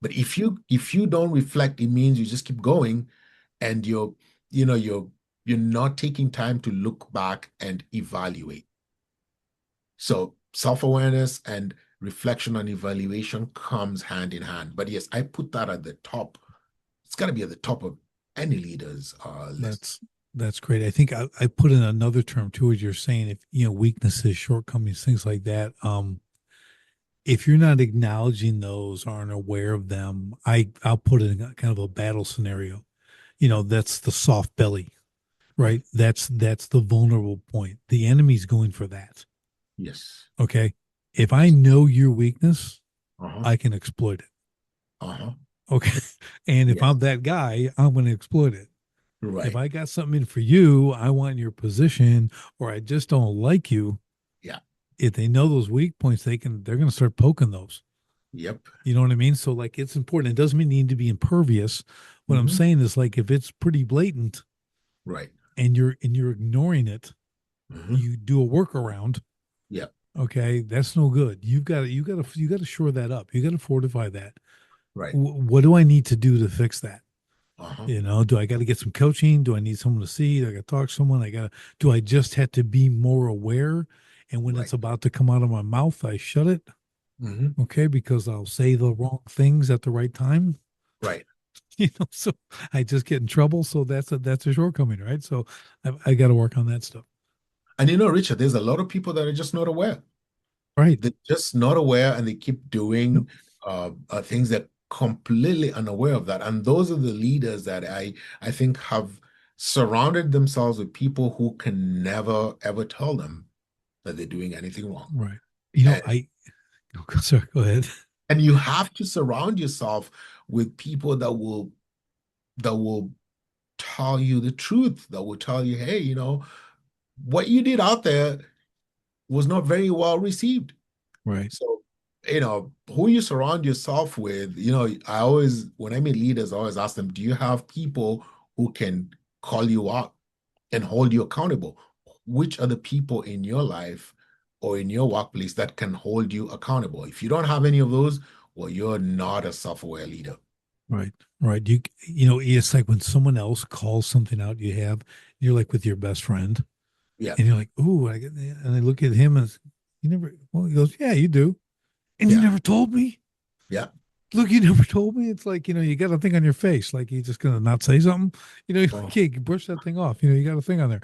But if you don't reflect, it means you just keep going and you know you're not taking time to look back and evaluate. So self-awareness and reflection and evaluation comes hand in hand. But yes, I put that at the top. It's got to be at the top of any leader's list. That's that's great. I think I put in another term too, as you're saying, if weaknesses, shortcomings, things like that. If you're not acknowledging those, aren't aware of them, I'll put it in kind of a battle scenario. That's the soft belly, right? Right. That's the vulnerable point. The enemy's going for that. Yes. Okay. If I Yes. know your weakness, Uh-huh. I can exploit it. Uh-huh. Okay. And if Yes. I'm that guy, I'm going to exploit it. If Right. I got something in for you, I want your position, or I just don't like you. Yeah. If they know those weak points, they're going to start poking those. Yep. You know what I mean? So like it's important. It doesn't mean you need to be impervious. What I'm Hmm. saying is like if it's pretty blatant Right. and you're ignoring it, Hmm. you do a workaround. Yeah. Okay, that's no good. You got to shore that up. You got to fortify that. Right. What do I need to do to fix that? Uh-huh. You know, do I got to get some coaching? Do I need someone to see? Do I got to talk to someone? Do I just have to be more aware? And when Right. it's about to come out of my mouth, I shut it. Hmm. Okay, because I'll say the wrong things at the right time. Right. So I just get in trouble. So that's a shortcoming, right? So I got to work on that stuff. And Richard, there's a lot of people that are just not aware. Right. They're just not aware and they keep Yep. doing things that completely unaware of that. And those are the leaders that I think have surrounded themselves with people who can never ever tell them that they're doing anything wrong. Right. You know, And sorry, go ahead. and you have to surround yourself with people that will tell you the truth, that will tell you, hey, what you did out there was not very well received. Right. So, who you surround yourself with, I always, when I meet leaders, I always ask them, do you have people who can call you out and hold you accountable? Which are the people in your life or in your workplace that can hold you accountable? If you don't have any of those, well, you're not a self-aware leader. Right. Right. You know, it's like when someone else calls something out you have, you're like with your best friend Yeah, and you're like, ooh, and I look at him and you never, well, he goes, yeah, you do. And you yeah, never told me. yeah. Look, you never told me. It's like, you got a thing on your face. Like, you just going to not say something. You Oh, okay, brush that thing off. You got a thing on there.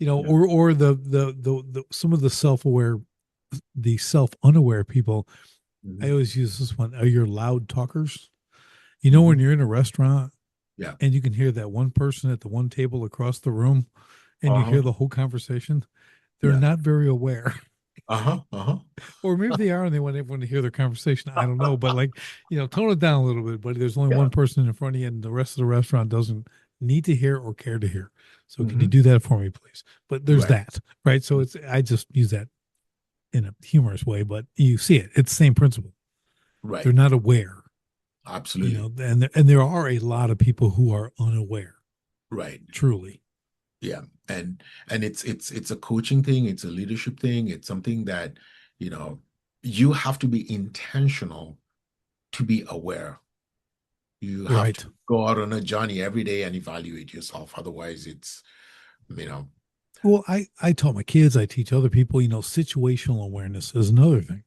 yeah. Or the some of the the self unaware people. I Hmm. always use this one. Are your loud talkers? Hmm. When you're in a restaurant Yeah. and you can hear that one person at the one table across the room and you hear Uh-huh. the whole conversation, they're Yeah. not very aware. Uh-huh. Uh-huh. Or maybe they are and they want everyone to hear their conversation. I don't know. But like, tone it down a little bit. But there's only Yeah. one person in front of you and the rest of the restaurant doesn't need to hear or care to hear. So can you Hmm. do that for me, please? But there's Right. that, right? So I just use that in a humorous way, but you see it. It's the same principle. They're Right. not aware, Absolutely. and there are a lot of people who are unaware, Right. truly. Yeah. And it's a coaching thing, it's a leadership thing, it's something that, you know, you have to be intentional to be aware. You have to Right. go out on a journey every day and evaluate yourself. Otherwise, it's, you know, Well, I taught my kids, I teach other people, situational awareness is another thing.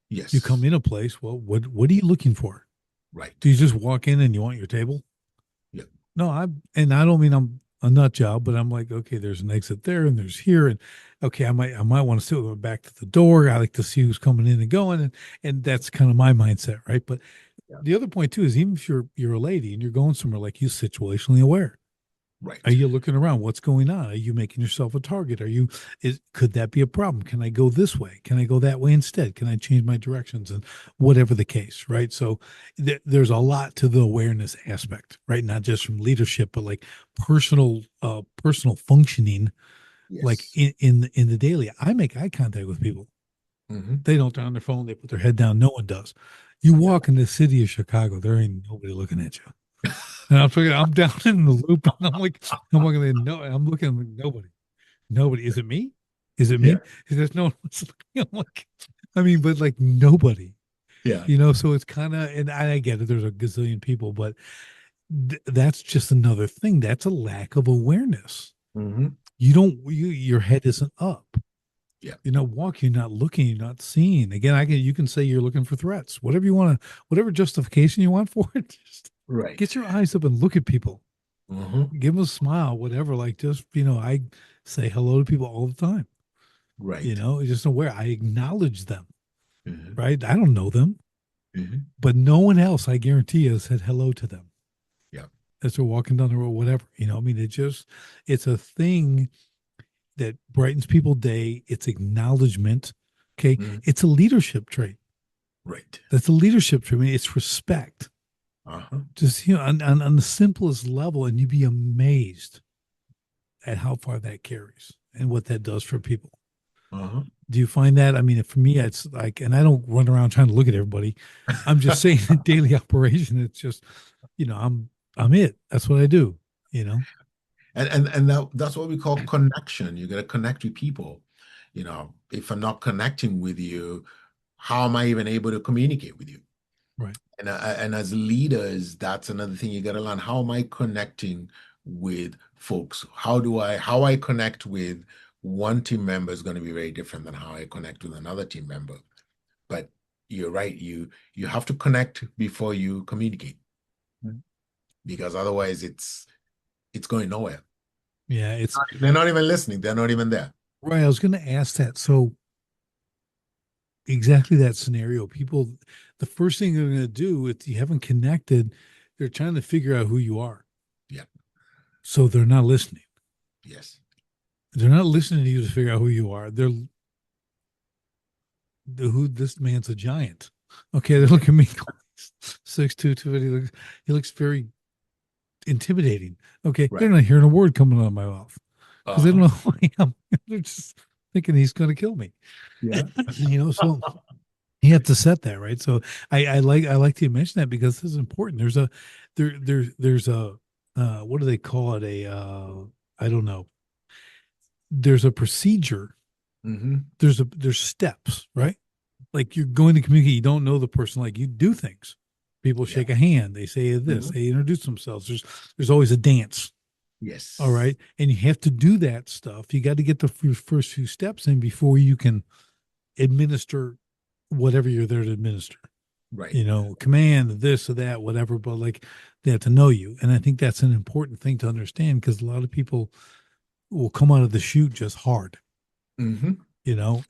You come yes. in a place, well, what are you looking for? Right. Do you just walk in and you want your table? Yeah. No, and I don't mean I'm a nut job, but I'm like, okay, there's an exit there and there's here. And okay, I might want to sit with my back to the door. I like to see who's coming in and going. And that's kind of my mindset, right? But Yeah. the other point too is even if you're a lady and you're going somewhere, like you situationally aware. Are Right. you looking around? What's going on? Are you making yourself a target? Could that be a problem? Can I go this way? Can I go that way instead? Can I change my directions? And whatever the case, right? So there's a lot to the awareness aspect, right? Not just from leadership, but like personal functioning, like Yes. in the daily. I make eye contact with people. Hmm. They don't turn on their phone. They put their head down. No one does. You Yeah. walk in the city of Chicago, there ain't nobody looking at you. And I'm thinking, I'm down in the loop, and I'm looking at no, I'm looking, I'm like, nobody, nobody. Is it me? Is it Yeah. me? Is there no one else looking? I'm like, I mean, but like nobody, Yeah. So it's kind of, and I get it. There's a gazillion people, but that's just another thing. That's a lack of awareness. Hmm. You don't, your head isn't up. Yeah. You're not walking, you're not looking, you're not seeing. Again, you can say you're looking for threats, whatever you want to, whatever justification you want for it. Just Right. get your eyes up and look at people. Hmm. Give them a smile, whatever. Like just, I say hello to people all the time. Right. Just aware. I acknowledge them, Hmm. right? I don't know them, Hmm. but no one else, I guarantee you, has said hello to them Yeah. as they're walking down the road, whatever. I mean, it's a thing that brightens people's day. It's acknowledgement. Okay. Hmm. It's a leadership trait. Right. That's a leadership trait. I mean, it's respect. Uh-huh. Just, on the simplest level, and you'd be amazed at how far that carries and what that does for people. Uh-huh. Do you find that? I mean, for me, it's like, and I don't run around trying to look at everybody. I'm just saying in daily operation, it's just, I'm it. That's what I do, you know? And that's what we call connection. You got to connect with people. if I'm not connecting with you, how am I even able to communicate with you? Right. And as leaders, that's another thing you got to learn. How am I connecting with folks? How I connect with one team member is going to be very different than how I connect with another team member. But you're right. You have to connect before you communicate, Right. because otherwise it's going nowhere. Yeah, it's They're not even listening. They're not even there. right. I was going to ask that. So exactly that scenario. People, the first thing they're going to do if you haven't connected, they're trying to figure out who you are. Yeah. So they're not listening. Yes. They're not listening to you to figure out who you are. Who this man's a giant. Okay, they look at me 6'2", 250. He looks very intimidating. Okay, they're Right. not hearing a word coming out of my mouth because they don't Uh-huh. know who I am. They're just thinking he's going to kill me. Yeah. So you have to set that right. So I like to mention that because this is important. There's a what do they call it? I don't know. There's a procedure. Mm-hmm. There's steps, right? Like you're going to communicate, you don't know the person, like you do things. People Yeah. shake a hand, they say this, Mhm. they introduce themselves. There's always a dance. All Yes. right. And you have to do that stuff. You got to get the first few steps in before you can administer whatever you're there to administer. Right. Command this or that, whatever, but like they have to know you. And I think that's an important thing to understand because a lot of people will come out of the chute just hard, Mm-hmm.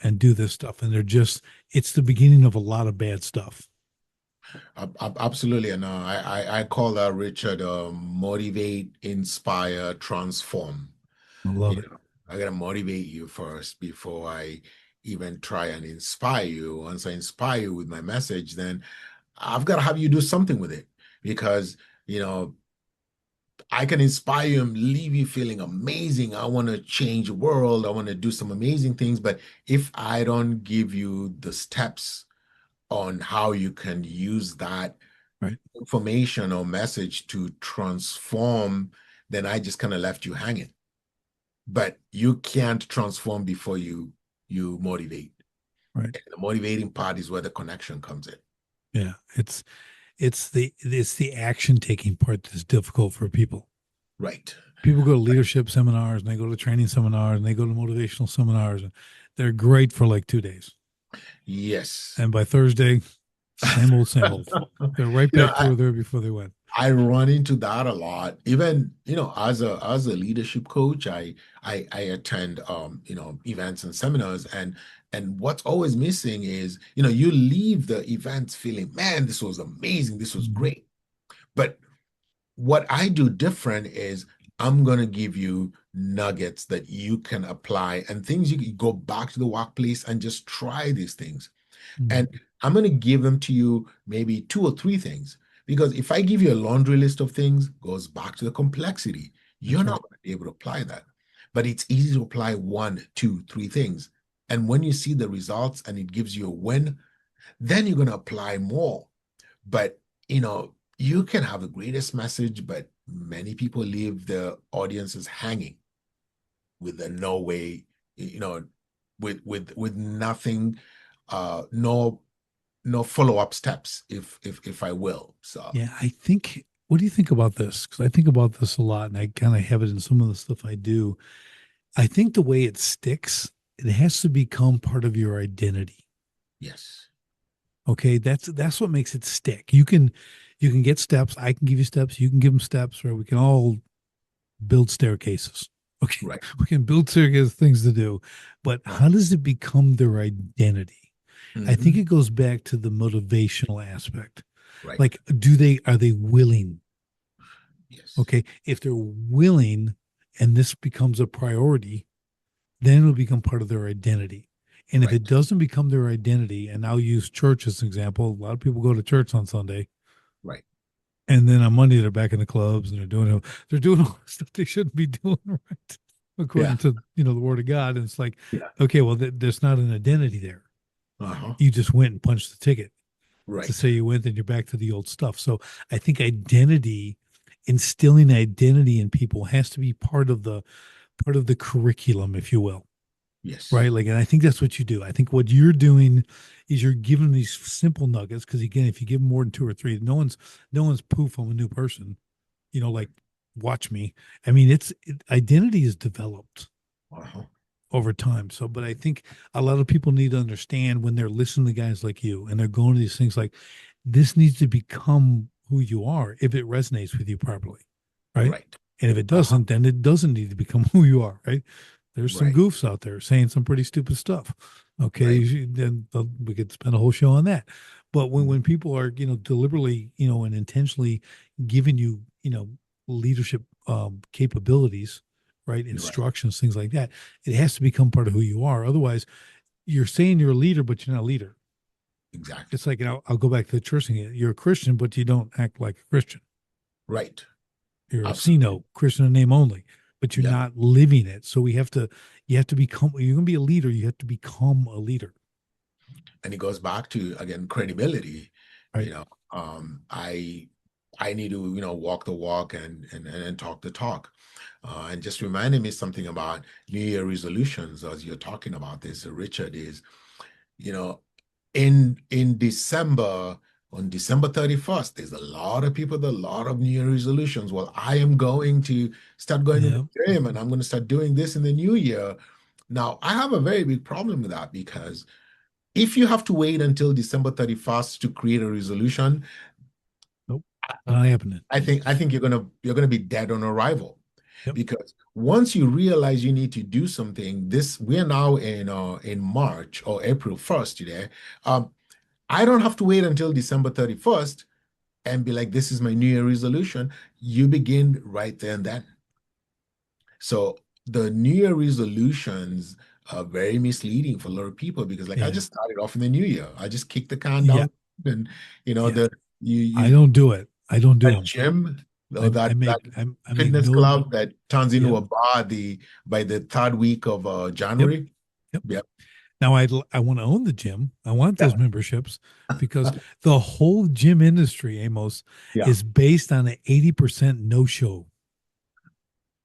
and do this stuff. And it's the beginning of a lot of bad stuff. Absolutely. And I call that, Richard, motivate, inspire, transform. I love You it. know, I gotta motivate you first before I even try and inspire you. Once I inspire you with my message, then I've got to have you do something with it, because you know I can inspire you and leave you feeling amazing. I want to change the world. I want to do some amazing things. But if I don't give you the steps on how you can use that Right. information or message to transform, then I just kind of left you hanging. But you can't transform before you motivate. Right. And the motivating part is where the connection comes in. Yeah. It's the action taking part that's difficult for people. Right. People go to leadership seminars and they go to training seminars and they go to motivational seminars and they're great for like 2 days. Yes. And by Thursday, same old, same old. They're right You know, back to where they were before they went. I run into that a lot. Even, as a leadership coach, I attend events and seminars, and what's always missing is, you leave the events feeling, man, this was amazing, this was Mhm. great. But what I do different is I'm going to give you nuggets that you can apply, and things you can go back to the workplace and just try these things. And Mhm. I'm going to give them to you, maybe two or three things. Because if I give you a laundry list of things, goes back to the complexity. You're That's not right. going to be able to apply that. But it's easy to apply one, two, three things. And when you see the results and it gives you a win, then you're going to apply more. But, you can have the greatest message, but many people leave the audiences hanging with a no way, with nothing, no follow-up steps, if I will. So Yeah. What do you think about this? Because I think about this a lot and I kind of have it in some of the stuff I do. I think the way it sticks, it has to become part of your identity. yes. Okay, that's what makes it stick. You can get steps. I can give you steps. You can give them steps, or we can all build staircases. Okay, Right. we can build staircases, things to do, but how does it become their identity? I think Hmm. it goes back to the motivational aspect. Right. Like, are they willing? Yes. Okay, if they're willing, and this becomes a priority, then it'll become part of their identity. And if Right. it doesn't become their identity, and I'll use church as an example, a lot of people go to church on Sunday, Right. and then on Monday they're back in the clubs and they're doing all the stuff they shouldn't be doing, right, Yeah. according to the Word of God. And it's like, Yeah. okay, well, there's not an identity there. Uh-huh. You just went and punched the ticket to Right. say you went, and you're back to the old stuff. So I think instilling identity in people has to be part of the curriculum, if you will. Yes. right? Like, and I think that's what you do. I think what you're doing is you're giving these simple nuggets because again, if you give them more than two or three, no one's poof on a new person. Like watch me. I mean, identity is developed Uh-huh. over time. So, but I think a lot of people need to understand when they're listening to guys like you and they're going to these things like this needs to become who you are if it resonates with you properly, right? Right. And if it Uh-huh. doesn't, then it doesn't need to become who you are, right? There's some Right. goofs out there saying some pretty stupid stuff. Okay, Right. then we could spend a whole show on that. But when Mhm. when people are deliberately and intentionally giving you leadership capabilities, right, You're right. instructions, things like that, it has to become part of who you are. Otherwise, you're saying you're a leader, but you're not a leader. Exactly. It's like, I'll go back to the church thing. You're a Christian, but you don't act like a Christian. Right. You're a Absolutely. CNO, Christian in name only, but you're Yep. not living it. So you have to become, you're going to be a leader. You have to become a leader, And it goes back to again credibility. right? You know, I need to walk the walk and talk the talk. And just reminding me something about New Year resolutions as you're talking about this, Richard, is you know in December, on December 31st, there's a lot of people, a lot of New Year resolutions. Well, I am going to start going to the Yeah. gym and I'm going to start doing this in the new year. Now, I have a very big problem with that because if you have to wait until December 31st to create a resolution, Nope. Not happening. I think you're gonna be dead on arrival. Yep. Because once you realize you need to do something, this we are now in March or April 1st today. I don't have to wait until December 31st and be like, this is my New Year resolution. You begin right there and then. So the New Year resolutions are very misleading for a lot of people because like I Yeah. just started off in the new year. I just kicked the can Yeah. down and Yeah. the you I you don't do it. I don't do that them. gym or I that make I make fitness no. club that turns into Yep. a bar by the third week of Yep. January. Yep. Yep. Now I want to own the gym. I want Yeah. those memberships because the whole gym industry, Amos, Yeah. is based on an 80% no show.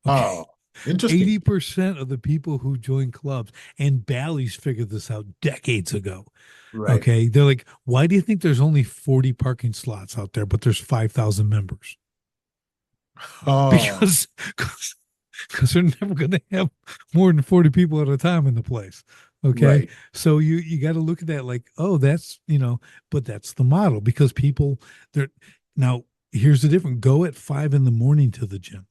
Okay. Oh, interesting. 80% of the people who join clubs and Bally's figured this out decades ago. Right. Okay. They're like, why do you think there's only 40 parking slots out there, but there's 5,000 members? Oh, Because, because they're never going to have more than 40 people at a time in the place. Okay. right. So you got to look at that like, oh, but that's the model because people they're now here's the difference. Go at 5 in the morning to the gym.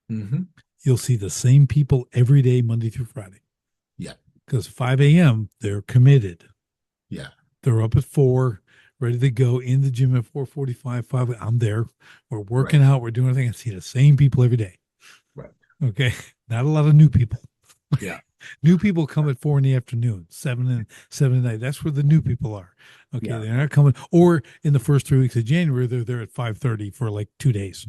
Hmm. You'll see the same people every day, Monday through Friday. Yeah. Because 5 a.m. they're committed. Yeah. They're up at 4, ready to go in the gym at 4:45. 5. I'm there. We're Right. working out. We're doing everything. I see the same people every day. Right. Okay. Not a lot of new people. Yeah. New people come at 4 in the afternoon, 7 at night. That's where the new people are. Okay. Yeah. They're not coming, or in the first 3 weeks of January, they're there at 5:30 for like 2 days.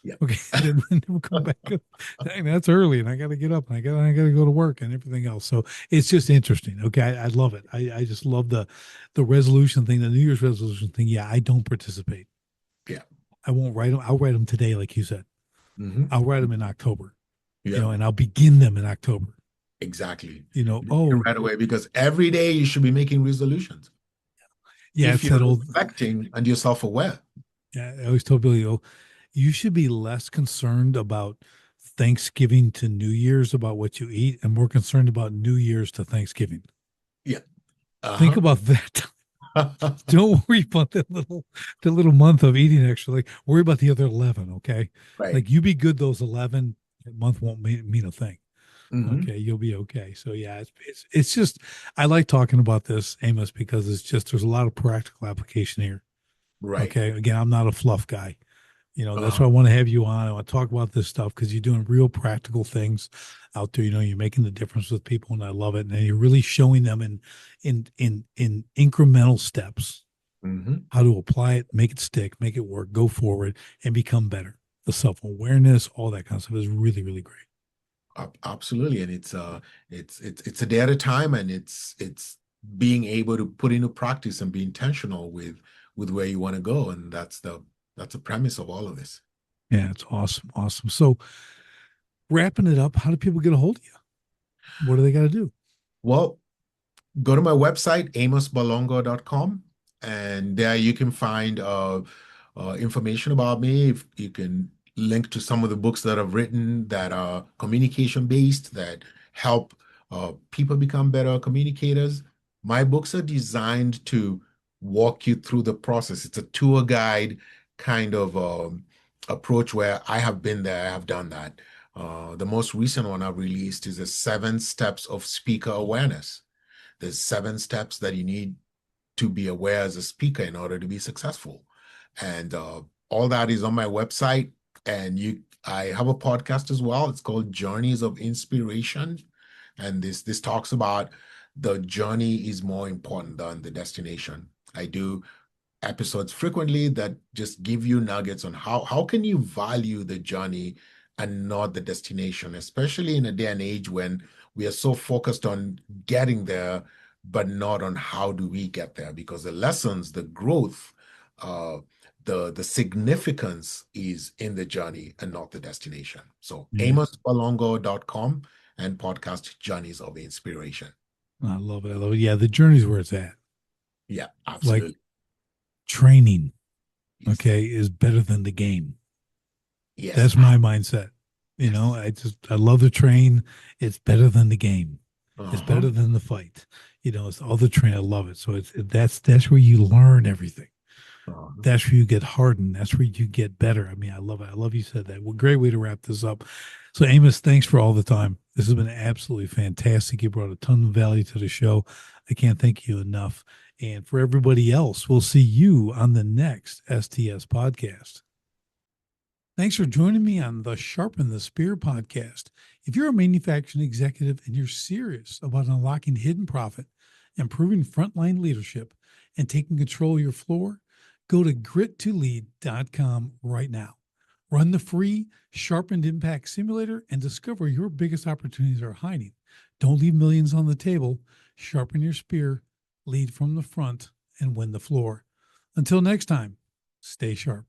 Yeah. Okay. Then we'll come back up. Dang, that's early and I got to get up and I got to go to work and everything else. So it's just interesting. Okay. I love it. I just love the resolution thing, the New Year's resolution thing. Yeah. I don't participate. Yeah. I won't write them. I'll write them today, like you said. Hmm. I'll write them in October, Yeah. and I'll begin them in October. Exactly. Oh, Right away because every day you should be making resolutions yeah, if it's that you're old. reflecting and you're self-aware. Yeah, I always told Billy, oh, you should be less concerned about Thanksgiving to New Year's about what you eat and more concerned about New Year's to Thanksgiving. Yeah. Think Uh-huh. about that. Don't worry about the little month of eating extra. Like worry about the other 11. Okay. Right. Like you be good those 11, that month won't mean a thing. Hmm. Okay, you'll be okay. So yeah, it's just I like talking about this, Amos, because it's just there's a lot of practical application here. Right. Okay, again, I'm not a fluff guy. That's Uh-huh. why I want to have you on. I want to talk about this stuff because you're doing real practical things out there. You're making the difference with people, and I love it. And you're really showing them in incremental steps Hmm. how to apply it, make it stick, make it work, go forward, and become better. The self awareness, all that kind of stuff is really really great. Absolutely. And it's a day at a time and it's being able to put into practice and be intentional with where you want to go. And that's the premise of all of this. Yeah, it's awesome, awesome. So wrapping it up, how do people get a hold of you? What do they got to do? Well, go to my website, amosbalongo.com, and there you can find information about me. If you can link to some of the books that I've written that are communication based, that help people become better communicators. My books are designed to walk you through the process. It's a tour guide kind of approach where I have been there, I have done that. The most recent one I've released is the 7 steps of speaker awareness. There's 7 steps that you need to be aware as a speaker in order to be successful. And all that is on my website. And I have a podcast as well. It's called Journeys of Inspiration. And this talks about the journey is more important than the destination. I do episodes frequently that just give you nuggets on how can you value the journey and not the destination, especially in a day and age when we are so focused on getting there, but not on how do we get there, because the lessons, the growth, uh, the significance is in the journey and not the destination. So Yeah, amosbalongo.com and podcast Journeys of Inspiration. I love it. I love it. Yeah, the journey's where it's at. Yeah, Like absolutely. training, Yes. okay, is better than the game. Yes. That's my mindset. Yes. I love the train. It's better than the game. It's Uh-huh. better than the fight. It's all the train. I love it. So that's where you learn everything. Uh-huh. That's where you get hardened. That's where you get better. I mean, I love it. I love you said that. Well, great way to wrap this up. So, Amos, thanks for all the time. This has been absolutely fantastic. You brought a ton of value to the show. I can't thank you enough. And for everybody else, we'll see you on the next STS podcast. Thanks for joining me on the Sharpen the Spear podcast. If you're a manufacturing executive and you're serious about unlocking hidden profit, improving frontline leadership, and taking control of your floor, go to grit2lead.com right now. Run the free Sharpened Impact Simulator and discover your biggest opportunities are hiding. Don't leave millions on the table. Sharpen your spear, lead from the front, and win the floor. Until next time, stay sharp.